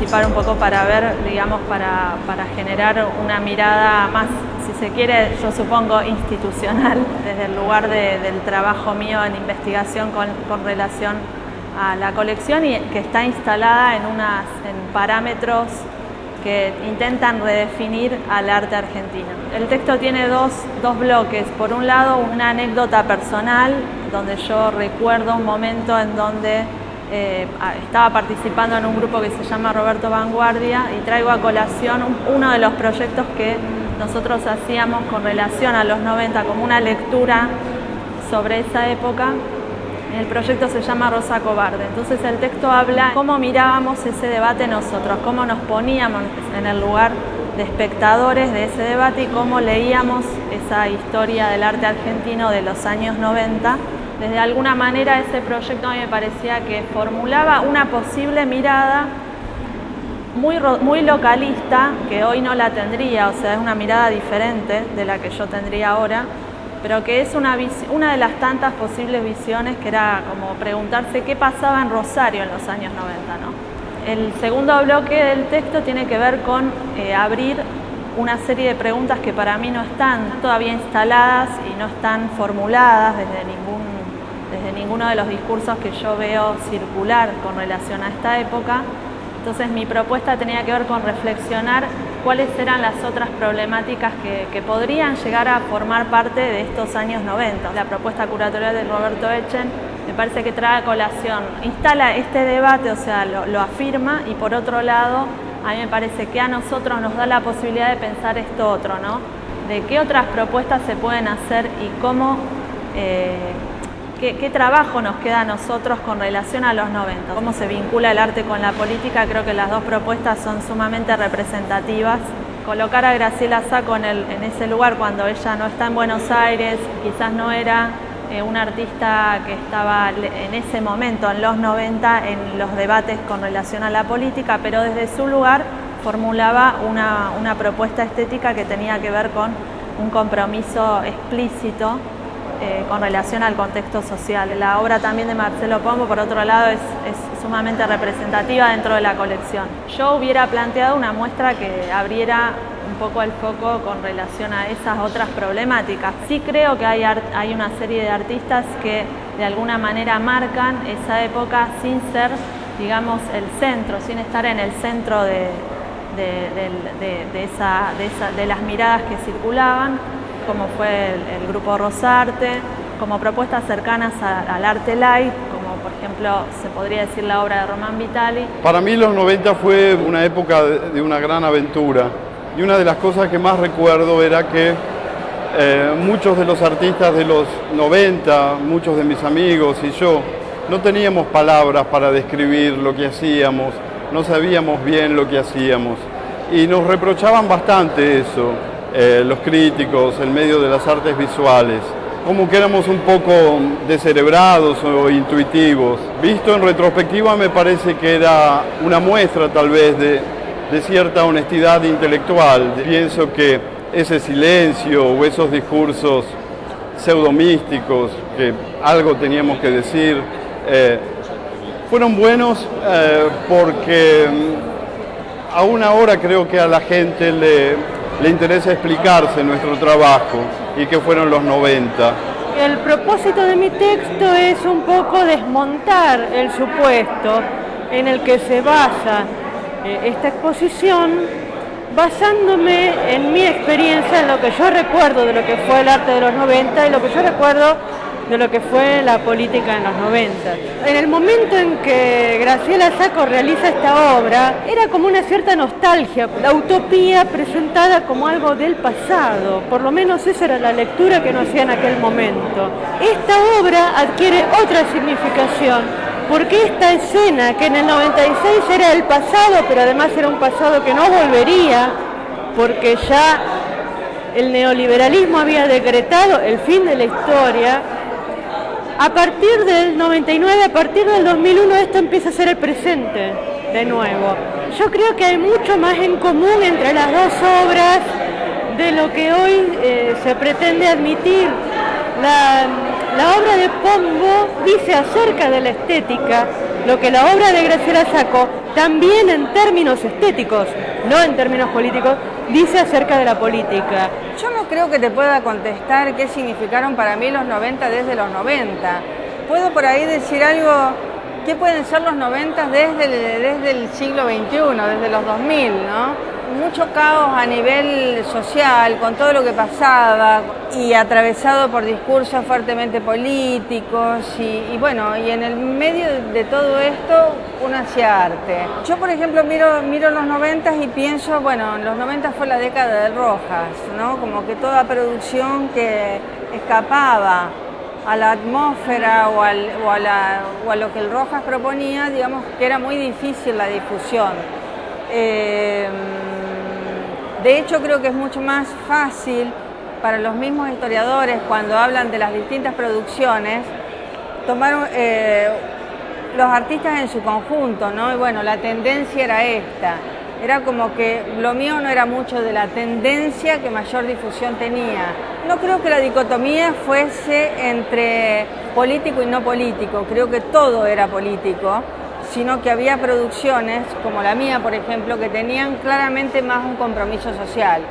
participar un poco para ver, digamos, para generar una mirada más, si se quiere, yo supongo, institucional, desde el lugar del trabajo mío en investigación con relación a la colección y que está instalada en parámetros que intentan redefinir al arte argentino. El texto tiene dos bloques. Por un lado, una anécdota personal, donde yo recuerdo un momento en donde estaba participando en un grupo que se llama Roberto Vanguardia y traigo a colación uno de los proyectos que nosotros hacíamos con relación a los 90 como una lectura sobre esa época. El proyecto se llama Rosa Cobarde. Entonces el texto habla cómo mirábamos ese debate nosotros, cómo nos poníamos en el lugar de espectadores de ese debate y cómo leíamos esa historia del arte argentino de los años 90. Desde alguna manera ese proyecto a mí me parecía que formulaba una posible mirada muy localista, que hoy no la tendría, o sea, es una mirada diferente de la que yo tendría ahora, pero que es una de las tantas posibles visiones que era como preguntarse qué pasaba en Rosario en los años 90, ¿no? El segundo bloque del texto tiene que ver con abrir una serie de preguntas que para mí no están todavía instaladas y no están formuladas desde ninguno de los discursos que yo veo circular con relación a esta época. Entonces mi propuesta tenía que ver con reflexionar cuáles eran las otras problemáticas que podrían llegar a formar parte de estos años 90. La propuesta curatorial de Roberto Echen me parece que trae a colación, instala este debate, o sea, lo afirma, y por otro lado, a mí me parece que a nosotros nos da la posibilidad de pensar esto otro, ¿no? De qué otras propuestas se pueden hacer y cómo, qué trabajo nos queda a nosotros con relación a los 90. Cómo se vincula el arte con la política, creo que las dos propuestas son sumamente representativas. Colocar a Graciela Sacco en ese lugar cuando ella no está en Buenos Aires, quizás no era una artista que estaba en ese momento, en los 90, en los debates con relación a la política, pero desde su lugar formulaba una propuesta estética que tenía que ver con un compromiso explícito con relación al contexto social. La obra también de Marcelo Pombo, por otro lado, es sumamente representativa dentro de la colección. Yo hubiera planteado una muestra que abriera un poco el foco con relación a esas otras problemáticas. Sí creo que hay una serie de artistas que de alguna manera marcan esa época sin ser, digamos, el centro, sin estar en el centro de las miradas que circulaban, como fue el grupo Rosarte, como propuestas cercanas al arte light, como por ejemplo se podría decir la obra de Román Vitali. Para mí los 90 fue una época de una gran aventura, y una de las cosas que más recuerdo era que muchos de los artistas de los 90, muchos de mis amigos y yo, no teníamos palabras para describir lo que hacíamos, no sabíamos bien lo que hacíamos, y nos reprochaban bastante eso. Los críticos, el medio de las artes visuales, como que éramos un poco descerebrados o intuitivos. Visto en retrospectiva me parece que era una muestra tal vez de cierta honestidad intelectual. Pienso que ese silencio o esos discursos pseudomísticos, que algo teníamos que decir, fueron buenos porque aún ahora creo que a la gente le interesa explicarse nuestro trabajo y que fueron los 90. El propósito de mi texto es un poco desmontar el supuesto en el que se basa esta exposición, basándome en mi experiencia, en lo que yo recuerdo de lo que fue el arte de los 90 y lo que yo recuerdo de lo que fue la política en los 90. En el momento en que Graciela Sacco realiza esta obra, era como una cierta nostalgia, la utopía presentada como algo del pasado, por lo menos esa era la lectura que nos hacía en aquel momento. Esta obra adquiere otra significación, porque esta escena, que en el 96 era el pasado, pero además era un pasado que no volvería, porque ya el neoliberalismo había decretado el fin de la historia, a partir del 99, a partir del 2001, esto empieza a ser el presente de nuevo. Yo creo que hay mucho más en común entre las dos obras de lo que hoy se pretende admitir. La obra de Pombo dice acerca de la estética lo que la obra de Graciela Sacco, también en términos estéticos, no en términos políticos, dice acerca de la política. Yo no creo que te pueda contestar qué significaron para mí los 90 desde los 90. Puedo por ahí decir algo, ¿qué pueden ser los 90 desde el siglo XXI, desde los 2000, ¿no? Mucho caos a nivel social, con todo lo que pasaba y atravesado por discursos fuertemente políticos y bueno, y en el medio de todo esto uno hacía arte. Yo, por ejemplo, miro los 90 y pienso, bueno, los 90 fue la década de Rojas, ¿no? Como que toda producción que escapaba a la atmósfera o a lo que el Rojas proponía, digamos que era muy difícil la difusión. De hecho, creo que es mucho más fácil para los mismos historiadores, cuando hablan de las distintas producciones, tomar los artistas en su conjunto, ¿no? Y bueno, la tendencia era esta. Era como que lo mío no era mucho de la tendencia que mayor difusión tenía. No creo que la dicotomía fuese entre político y no político, creo que todo era político, sino que había producciones, como la mía, por ejemplo, que tenían claramente más un compromiso social.